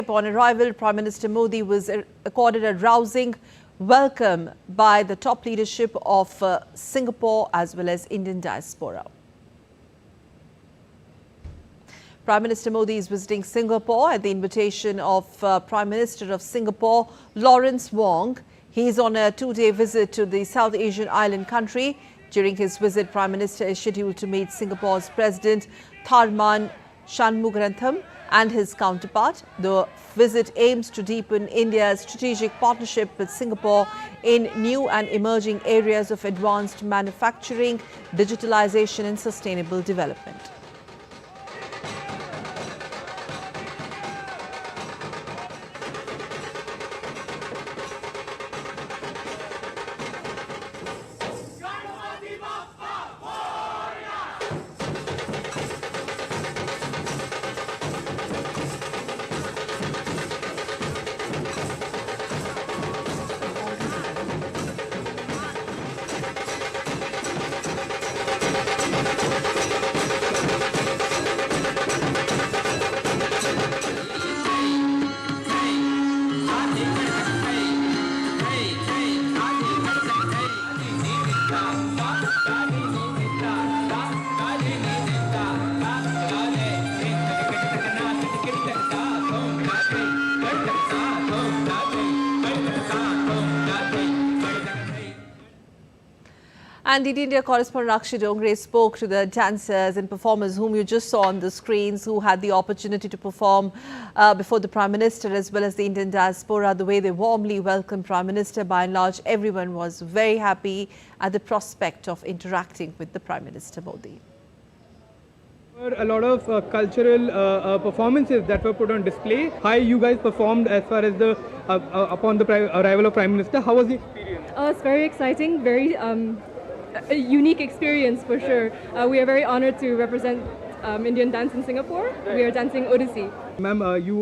Upon arrival, Prime Minister Modi was accorded a rousing welcome by the top leadership of Singapore as well as Indian diaspora. Prime Minister Modi is visiting Singapore at the invitation of Prime Minister of Singapore, Lawrence Wong. He is on a two-day visit to the South Asian island country. During his visit, Prime Minister is scheduled to meet Singapore's President Tharman Shanmugaratnam and his counterpart. The visit aims to deepen India's strategic partnership with Singapore in new and emerging areas of advanced manufacturing, digitalization and sustainable development. And DD India correspondent Akshay Dongre spoke to the dancers and performers whom you just saw on the screens, who had the opportunity to perform before the Prime Minister as well as the Indian diaspora. The way they warmly welcomed Prime Minister, by and large, everyone was very happy at the prospect of interacting with the Prime Minister Modi. A lot of cultural performances that were put on display. How you guys performed as far as the upon the arrival of Prime Minister? How was the experience? It's very exciting, very a unique experience for sure. We are very honored to represent Indian dance in Singapore. Right. We are dancing Odissi. Ma'am, you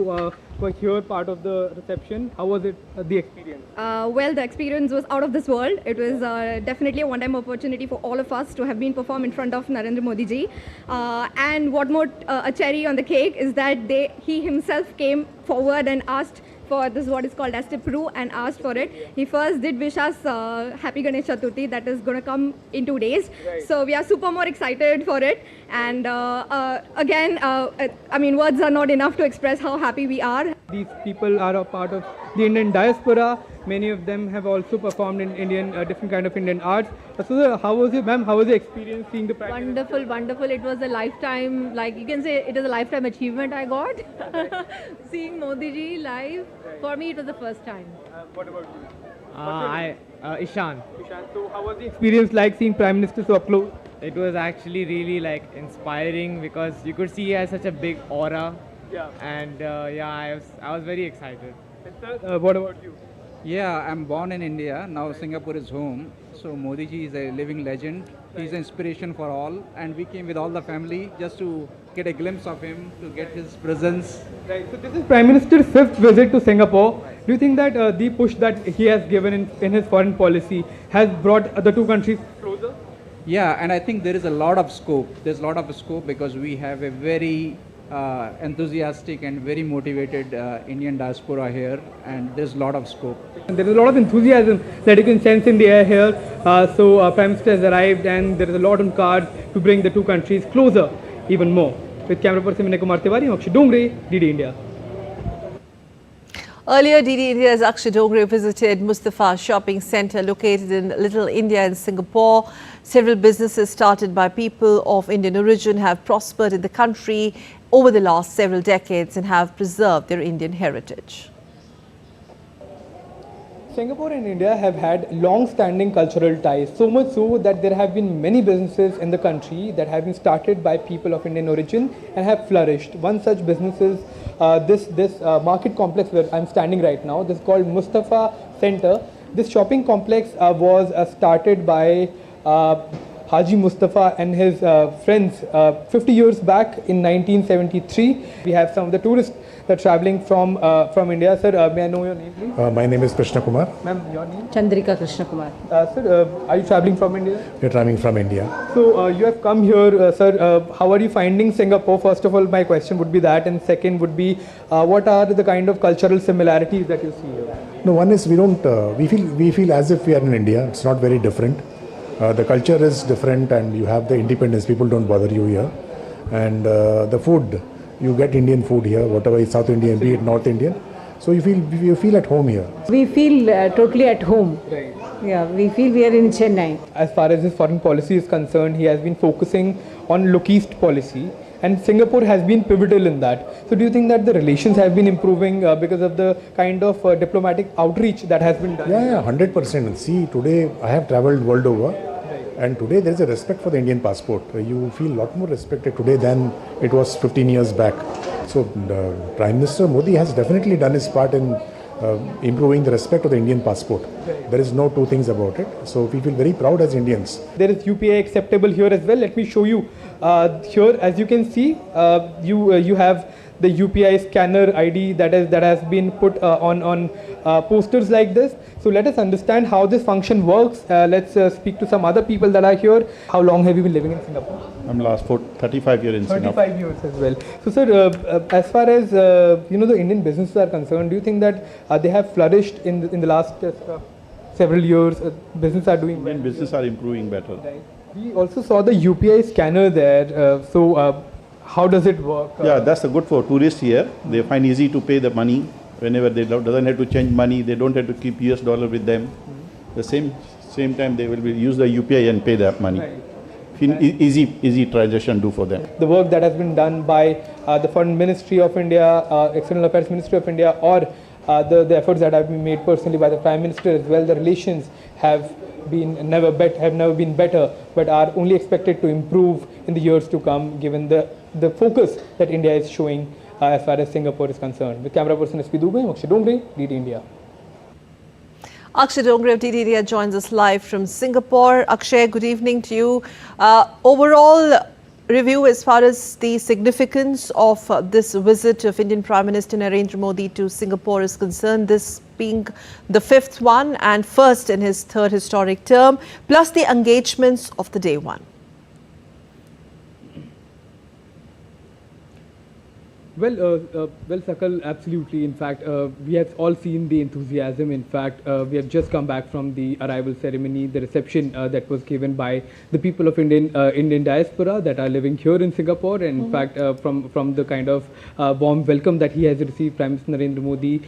were here part of the reception. How was it, the experience? Well, the experience was out of this world. It was definitely a one-time opportunity for all of us to have been performed in front of Narendra Modi ji. And what more, a cherry on the cake is that he himself came forward and asked for this, what is called as Tipru, and asked for it. He first did wish us Happy Ganesh Chaturthi, that is going to come in 2 days. Right. So we are super more excited for it. And again, I mean, words are not enough to express how happy we are. These people are a part of the Indian diaspora. Many of them have also performed in Indian, different kind of Indian arts. So how was it, ma'am? How was the experience seeing the Prime Wonderful, Minister? wonderful. It was a lifetime, like you can say, it is a lifetime achievement I got. Seeing Modi ji live, for me it was the first time. What about you? Ishan. Ishan, so how was the experience like seeing Prime Minister so up close? It was actually really like inspiring because you could see he has such a big aura. Yeah. And yeah, I was very excited. Sir, what about you? Yeah, I'm born in India. Now Singapore is home. So Modi ji is a living legend. He's an inspiration for all. And we came with all the family just to get a glimpse of him, to get his presence. Right. So this is Prime Minister's 5th visit to Singapore. Do you think that the push that he has given in his foreign policy has brought the two countries closer? Yeah, and I think there is a lot of scope. There's a lot of scope because we have a very enthusiastic and very motivated Indian diaspora here, and there's a lot of scope. And there is a lot of enthusiasm that you can sense in the air here. So Prime Minister has arrived, and there is a lot on cards to bring the two countries closer even more. With camera person Vinay Kumar Tiwari, I'm Akshay Dongre, DD India. Earlier, DD India's Akshay Dongre visited Mustafa Shopping Centre located in Little India in Singapore. Several businesses started by people of Indian origin have prospered in the country over the last several decades and have preserved their Indian heritage. Singapore and India have had long-standing cultural ties, so much so that there have been many businesses in the country that have been started by people of Indian origin and have flourished. One such business is this market complex where I'm standing right now. This is called Mustafa Centre. This shopping complex was started by Haji Mustafa and his friends 50 years back in 1973. We have some of the tourists that are traveling from India. Sir, may I know your name, please? My name is Krishna Kumar. Ma'am, your name? Chandrika Krishna Kumar. Sir, are you traveling from India? We're traveling from India. So you have come here, sir. How are you finding Singapore? First of all, my question would be that, and second would be, what are the kind of cultural similarities that you see here? No, one is we feel as if we are in India. It's not very different. The culture is different, and you have the independence. People don't bother you here, and the food, you get Indian food here, whatever is South Indian, be it North Indian. So you feel at home here. We feel totally at home. Right. Yeah, we feel we are in Chennai. As far as his foreign policy is concerned, he has been focusing on look east policy, and Singapore has been pivotal in that. So do you think that the relations have been improving because of the kind of diplomatic outreach that has been done? Yeah, 100%. See, today I have traveled world over, and today there is a respect for the Indian passport. You feel a lot more respected today than it was 15 years back. So Prime Minister Modi has definitely done his part in improving the respect of the Indian passport. There is no two things about it. So we feel very proud as Indians. There is UPI acceptable here as well. Let me show you. Here, as you can see, you have the UPI scanner ID that has been put on posters like this. So let us understand how this function works. Let's speak to some other people that are here. How long have you been living in Singapore? I'm last 35 years in Singapore. 35 years as well. So sir, as far as the Indian businesses are concerned, do you think that they have flourished in the last several years? Business are doing well. Indian business are improving better. Right. We also saw the UPI scanner there. How does it work? Yeah, that's good for tourists here. They find easy to pay the money whenever they doesn't have to change money. They don't have to keep US dollar with them. The same time they will use the UPI and pay that money. Right. Easy transaction do for them. The work that has been done by the Foreign Ministry of India, External Affairs Ministry of India, or the efforts that have been made personally by the Prime Minister as well, the relations have never been better, but are only expected to improve in the years to come, given the focus that India is showing as far as Singapore is concerned. With camera person SP Dubey, Akshay Dongre, DD India. Akshay Dongre of DD India joins us live from Singapore. Akshay, good evening to you. Overall review as far as the significance of this visit of Indian Prime Minister Narendra Modi to Singapore is concerned, this being the fifth one and first in his third historic term, plus the engagements of the day one. Well, Sakal, absolutely. In fact, we have all seen the enthusiasm. In fact, we have just come back from the arrival ceremony, the reception that was given by the people of Indian diaspora that are living here in Singapore. And in fact, from the kind of warm welcome that he has received, Prime Minister Narendra Modi,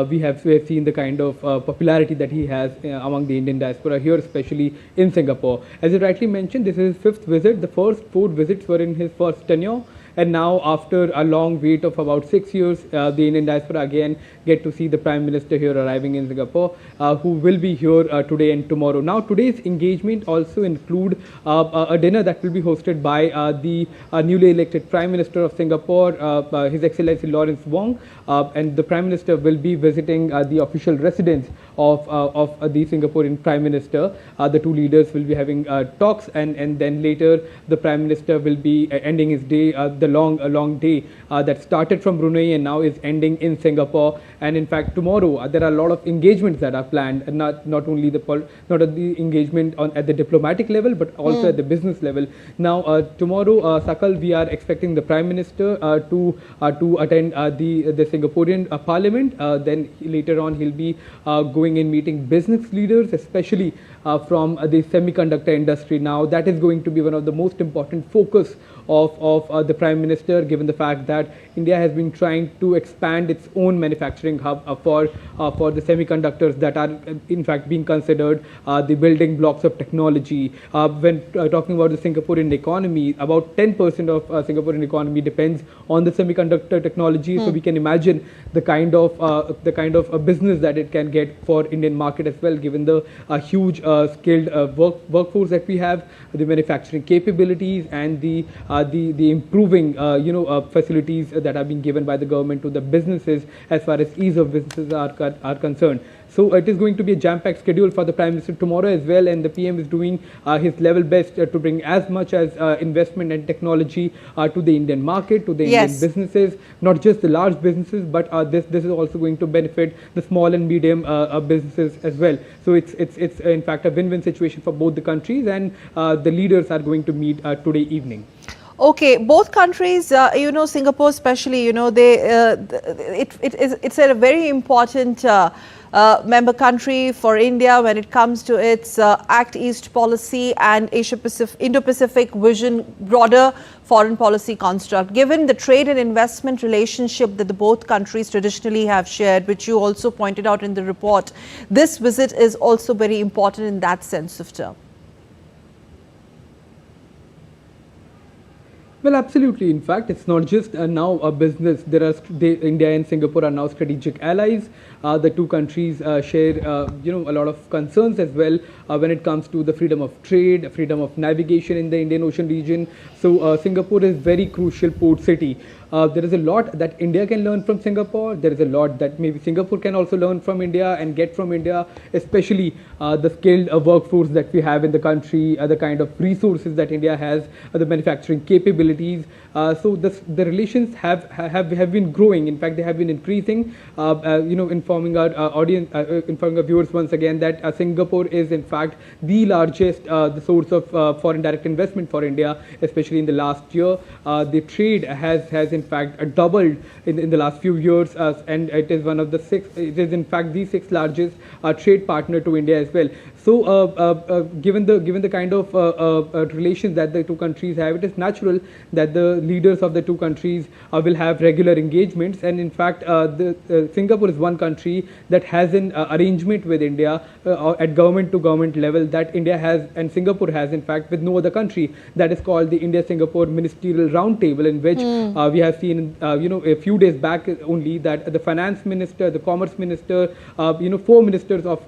we have seen the kind of popularity that he has among the Indian diaspora here, especially in Singapore. As you rightly mentioned, this is his fifth visit. The first 4 visits were in his first tenure. And now, after a long wait of about 6 years, the Indian diaspora again get to see the Prime Minister here arriving in Singapore, who will be here today and tomorrow. Now, today's engagement also include a dinner that will be hosted by the newly elected Prime Minister of Singapore, His Excellency Lawrence Wong, and the Prime Minister will be visiting the official residence of the Singaporean Prime Minister. The two leaders will be having talks, and then later the Prime Minister will be ending his day, the long day that started from Brunei and now is ending in Singapore. And in fact, tomorrow there are a lot of engagements that are planned, and not only the engagement at the diplomatic level, but also at the business level. Now, tomorrow, Sakal, we are expecting the Prime Minister to attend the Singaporean Parliament. Then later on, he'll be going in meeting business leaders, especially from the semiconductor industry. Now, that is going to be one of the most important focus of the Prime Minister, given the fact that India has been trying to expand its own manufacturing hub for the semiconductors that are in fact being considered the building blocks of technology. When talking about the Singaporean economy, about 10% of Singaporean economy depends on the semiconductor technology. So we can imagine the kind of a business that it can get for Indian market as well, given the huge skilled workforce that we have, the manufacturing capabilities, and the the improving facilities that have been given by the government to the businesses as far as ease of businesses are concerned. So it is going to be a jam-packed schedule for the Prime Minister tomorrow as well, and the PM is doing his level best to bring as much as investment and technology to the Indian market, to the Indian businesses, not just the large businesses, but this is also going to benefit the small and medium businesses as well. So it's in fact a win-win situation for both the countries, and the leaders are going to meet today evening. Okay, both countries, Singapore especially, it's a very important member country for India when it comes to its Act East policy and Indo-Pacific vision, broader foreign policy construct. Given the trade and investment relationship that the both countries traditionally have shared, which you also pointed out in the report, this visit is also very important in that sense of term. Well, absolutely. In fact, it's not just now a business. India and Singapore are now strategic allies. The two countries share, a lot of concerns as well when it comes to the freedom of trade, freedom of navigation in the Indian Ocean region. So Singapore is very crucial port city. There is a lot that India can learn from Singapore. There is a lot that maybe Singapore can also learn from India and get from India, especially the skilled workforce that we have in the country, the kind of resources that India has, the manufacturing capabilities. So the relations have been growing. In fact, they have been increasing. Informing our audience, informing our viewers once again that Singapore is in fact the largest the source of foreign direct investment for India, especially in the last year. The trade has in fact doubled in the last few years, and it is one of the it is in fact the sixth largest trade partner to India as well. So given the kind of relations that the two countries have, it is natural that the leaders of the two countries will have regular engagements. And in fact, Singapore is one country that has an arrangement with India at government to government level that India has and Singapore has in fact with no other country, that is called the India-Singapore Ministerial Roundtable, in which we have seen a few days back only that the finance minister, the commerce minister, 4 ministers of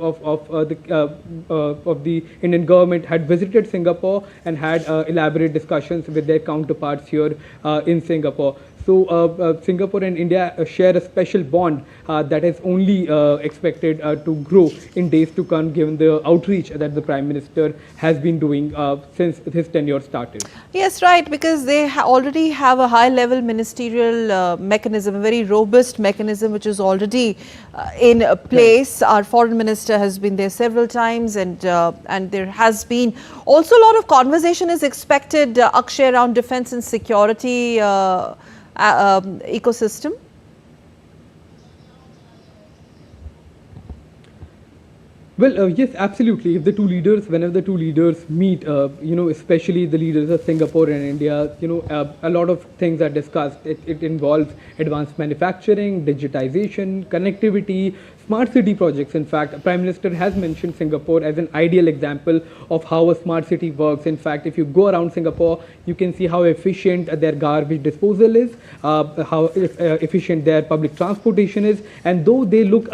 the Indian government had visited Singapore and had elaborate discussions with their counterparts here in Singapore. So Singapore and India share a special bond that is only expected to grow in days to come, given the outreach that the Prime Minister has been doing since his tenure started. Yes, right, because they already have a high-level ministerial mechanism, a very robust mechanism which is already in place. Right. Our Foreign Minister has been there several times, and there has been also a lot of conversation is expected, Akshay, around defense and security ecosystem. Well, yes, absolutely. If the two leaders, whenever the two leaders meet, especially the leaders of Singapore and India, a lot of things are discussed. It involves advanced manufacturing, digitization, connectivity, smart city projects. In fact, Prime Minister has mentioned Singapore as an ideal example of how a smart city works. In fact, if you go around Singapore, you can see how efficient their garbage disposal is, how efficient their public transportation is, and though they look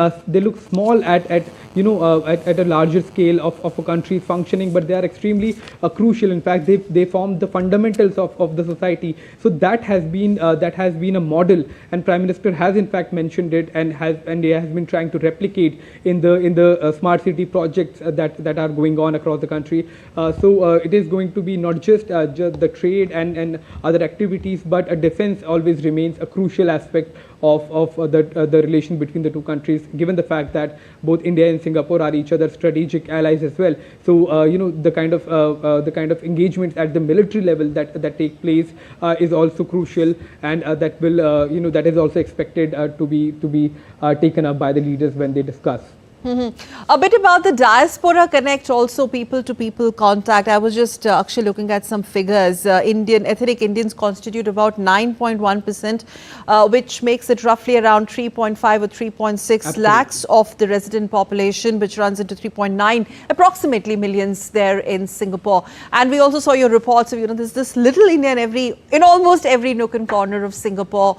small at a larger scale of a country's functioning, but they are extremely crucial. In fact, they form the fundamentals of the society. So that has been a model, and Prime Minister has in fact mentioned it, and he has been trying to replicate in the smart city projects that are going on across the country. So it is going to be not just the trade and other activities, but defense always remains a crucial aspect of the relation between the two countries, given the fact that both India and Singapore are each other's strategic allies as well. So the kind of engagements at the military level that take place is also crucial, and that will that is also expected to be taken up by the leaders when they discuss. A bit about the Diaspora Connect, also people-to-people contact. I was just actually looking at some figures. Ethnic Indians constitute about 9.1%, which makes it roughly around 3.5 or 3.6 lakhs of the resident population, which runs into 3.9 approximately millions there in Singapore. And we also saw your reports of, there's this little India in almost every nook and corner of Singapore.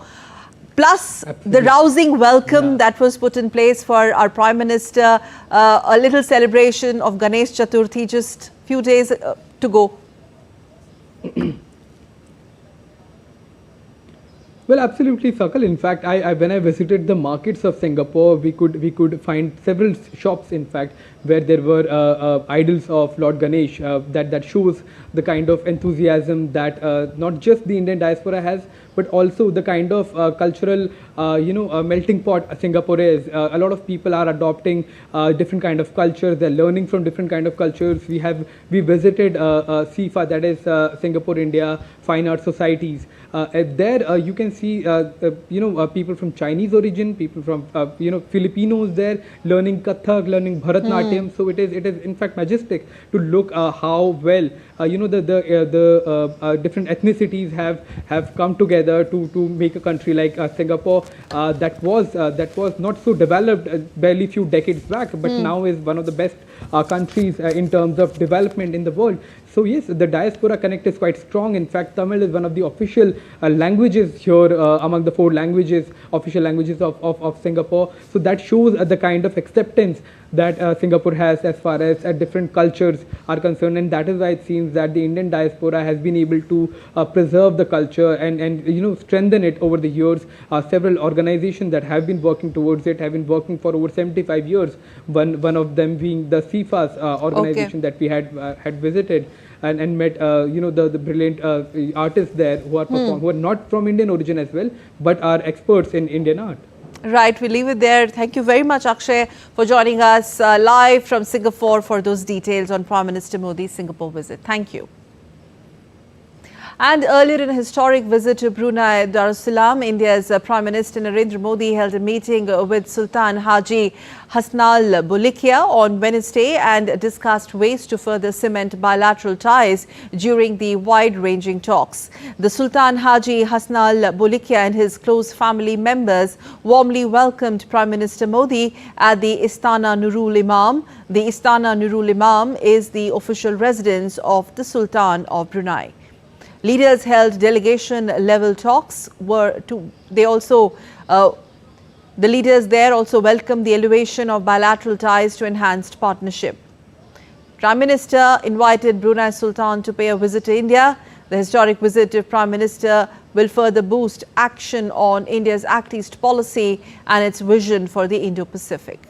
Plus the rousing welcome that was put in place for our Prime Minister, a little celebration of Ganesh Chaturthi just few days to go. Well, absolutely, Sakal. In fact, when I visited the markets of Singapore, we could find several shops, in fact, where there were idols of Lord Ganesh. That shows the kind of enthusiasm that not just the Indian diaspora has, but also the kind of cultural, melting pot Singapore is. A lot of people are adopting different kind of cultures. They're learning from different kind of cultures. We visited SIFA, that is Singapore India Fine Arts Societies. There you can see people from Chinese origin, people from Filipinos there learning Kathak, learning Bharatnatyam. So it is in fact majestic to look how well the different ethnicities have come together to make a country like Singapore that was not so developed barely few decades back, but now is one of the best countries in terms of development in the world. So yes, the diaspora connect is quite strong. In fact, Tamil is one of the official languages here among the 4 official languages of Singapore. So that shows the kind of acceptance that Singapore has as far as different cultures are concerned, and that is why it seems that the Indian diaspora has been able to preserve the culture and strengthen it over the years. Several organizations that have been working towards it have been working for over 75 years. One of them being the CIFA's organization that we had visited and met the brilliant artists there who are who are not from Indian origin as well, but are experts in Indian art. Right, we'll leave it there. Thank you very much, Akshay, for joining us live from Singapore for those details on Prime Minister Modi's Singapore visit. Thank you. And earlier in a historic visit to Brunei Darussalam, India's Prime Minister Narendra Modi held a meeting with Sultan Haji Hassanal Bolkiah on Wednesday and discussed ways to further cement bilateral ties during the wide-ranging talks. The Sultan Haji Hassanal Bolkiah and his close family members warmly welcomed Prime Minister Modi at the Istana Nurul Imam. The Istana Nurul Imam is the official residence of the Sultan of Brunei. Leaders held delegation-level talks. The leaders there also welcomed the elevation of bilateral ties to enhanced partnership. Prime Minister invited Brunei Sultan to pay a visit to India. The historic visit of Prime Minister will further boost action on India's Act East policy and its vision for the Indo-Pacific.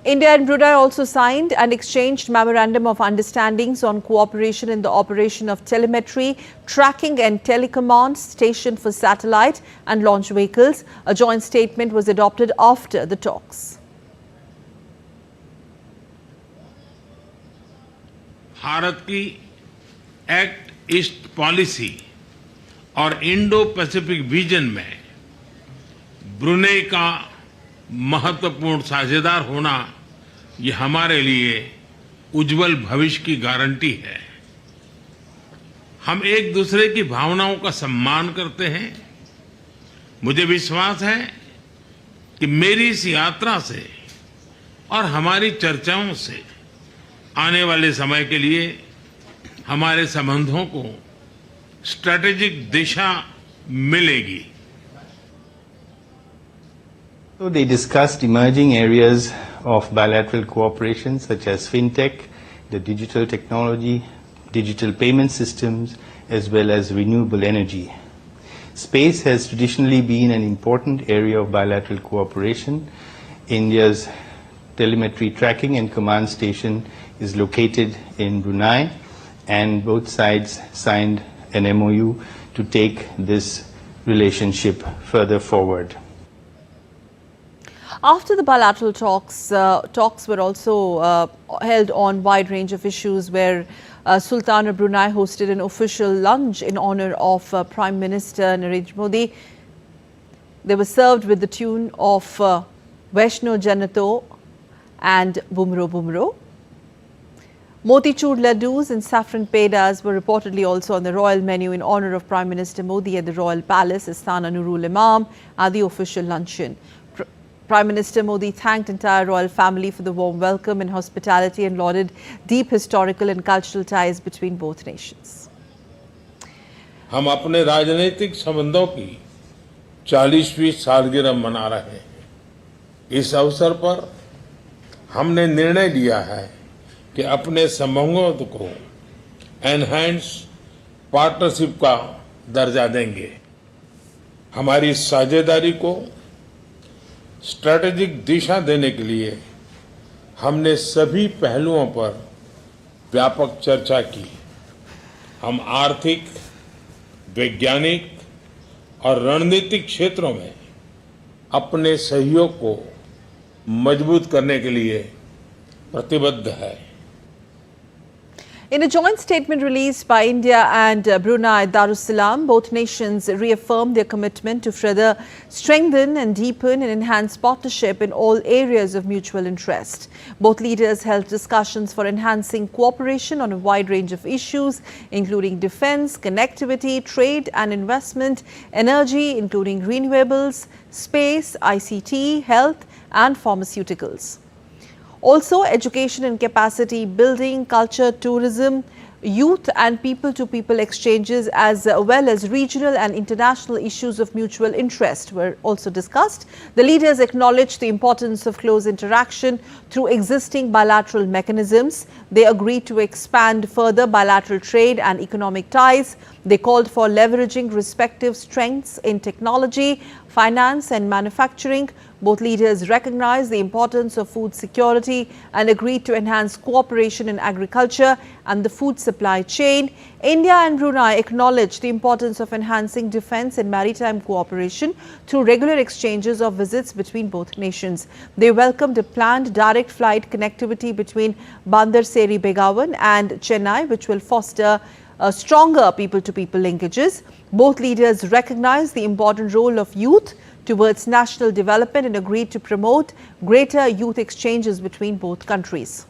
India and Brunei also signed and exchanged memorandum of understandings on cooperation in the operation of telemetry, tracking and telecommand station for satellite and launch vehicles. A joint statement was adopted after the talks. Bharat की act east policy और Indo Pacific vision में Brunei का महत्वपूर्ण साझेदार होना ये हमारे लिए उज्जवल भविष्य की गारंटी है। हम एक दूसरे की भावनाओं का सम्मान करते हैं। मुझे विश्वास है कि मेरी इस यात्रा से और हमारी चर्चाओं से आने वाले समय के लिए हमारे संबंधों को स्ट्रैटेजिक दिशा मिलेगी। So they discussed emerging areas of bilateral cooperation such as fintech, the digital technology, digital payment systems, as well as renewable energy. Space has traditionally been an important area of bilateral cooperation. India's telemetry tracking and command station is located in Brunei, and both sides signed an MOU to take this relationship further forward. After the bilateral talks, talks were also held on wide range of issues where Sultan of Brunei hosted an official lunch in honor of Prime Minister Narendra Modi. They were served with the tune of Vaishno Janato and Bumro Bumro. Motichur laddus and saffron pedas were reportedly also on the royal menu in honor of Prime Minister Modi at the Royal Palace, Istana Nurul Imam, at the official luncheon. Prime Minister Modi thanked entire royal family for the warm welcome and hospitality and lauded deep historical and cultural ties between both nations. हम अपने राजनीतिक संबंधों की 40वीं सालगिरह मना रहे हैं। इस अवसर पर हमने निर्णय लिया है कि अपने संबंधों को एनहांस पार्टनरशिप का दर्जा देंगे। हमारी साझेदारी को स्ट्रैटेजिक दिशा देने के लिए हमने सभी पहलुओं पर व्यापक चर्चा की। हम आर्थिक, वैज्ञानिक और रणनीतिक क्षेत्रों में अपने सहयोग को मजबूत करने के लिए प्रतिबद्ध है। In a joint statement released by India and Brunei Darussalam, both nations reaffirmed their commitment to further strengthen and deepen and enhance partnership in all areas of mutual interest. Both leaders held discussions for enhancing cooperation on a wide range of issues, including defense, connectivity, trade and investment, energy, including renewables, space, ICT, health and pharmaceuticals. Also, education and capacity building, culture, tourism, youth and people-to-people exchanges, as well as regional and international issues of mutual interest were also discussed. The leaders acknowledged the importance of close interaction through existing bilateral mechanisms. They agreed to expand further bilateral trade and economic ties. They called for leveraging respective strengths in technology, finance and manufacturing. Both leaders recognized the importance of food security and agreed to enhance cooperation in agriculture and the food supply chain. India and Brunei acknowledged the importance of enhancing defense and maritime cooperation through regular exchanges of visits between both nations. They welcomed a planned direct flight connectivity between Bandar Seri Begawan and Chennai, which will foster stronger people-to-people linkages. Both leaders recognized the important role of youth towards national development and agreed to promote greater youth exchanges between both countries.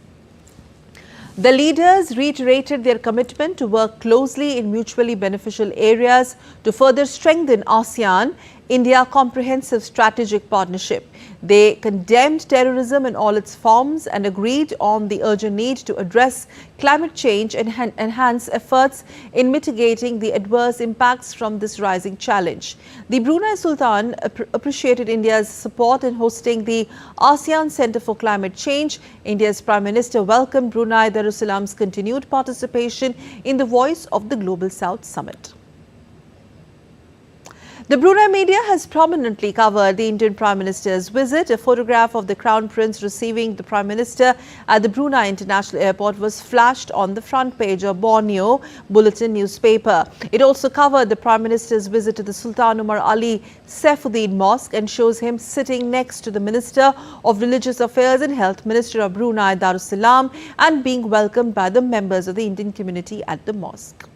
The leaders reiterated their commitment to work closely in mutually beneficial areas to further strengthen ASEAN-India comprehensive strategic partnership. They condemned terrorism in all its forms and agreed on the urgent need to address climate change and enhance efforts in mitigating the adverse impacts from this rising challenge. The Brunei Sultan appreciated India's support in hosting the ASEAN Centre for Climate Change. India's Prime Minister welcomed Brunei Darussalam's continued participation in the Voice of the Global South Summit. The Brunei media has prominently covered the Indian Prime Minister's visit. A photograph of the Crown Prince receiving the Prime Minister at the Brunei International Airport was flashed on the front page of Borneo Bulletin newspaper. It also covered the Prime Minister's visit to the Sultan Umar Ali Saifuddin Mosque and shows him sitting next to the Minister of Religious Affairs and Health, Minister of Brunei Darussalam, and being welcomed by the members of the Indian community at the mosque.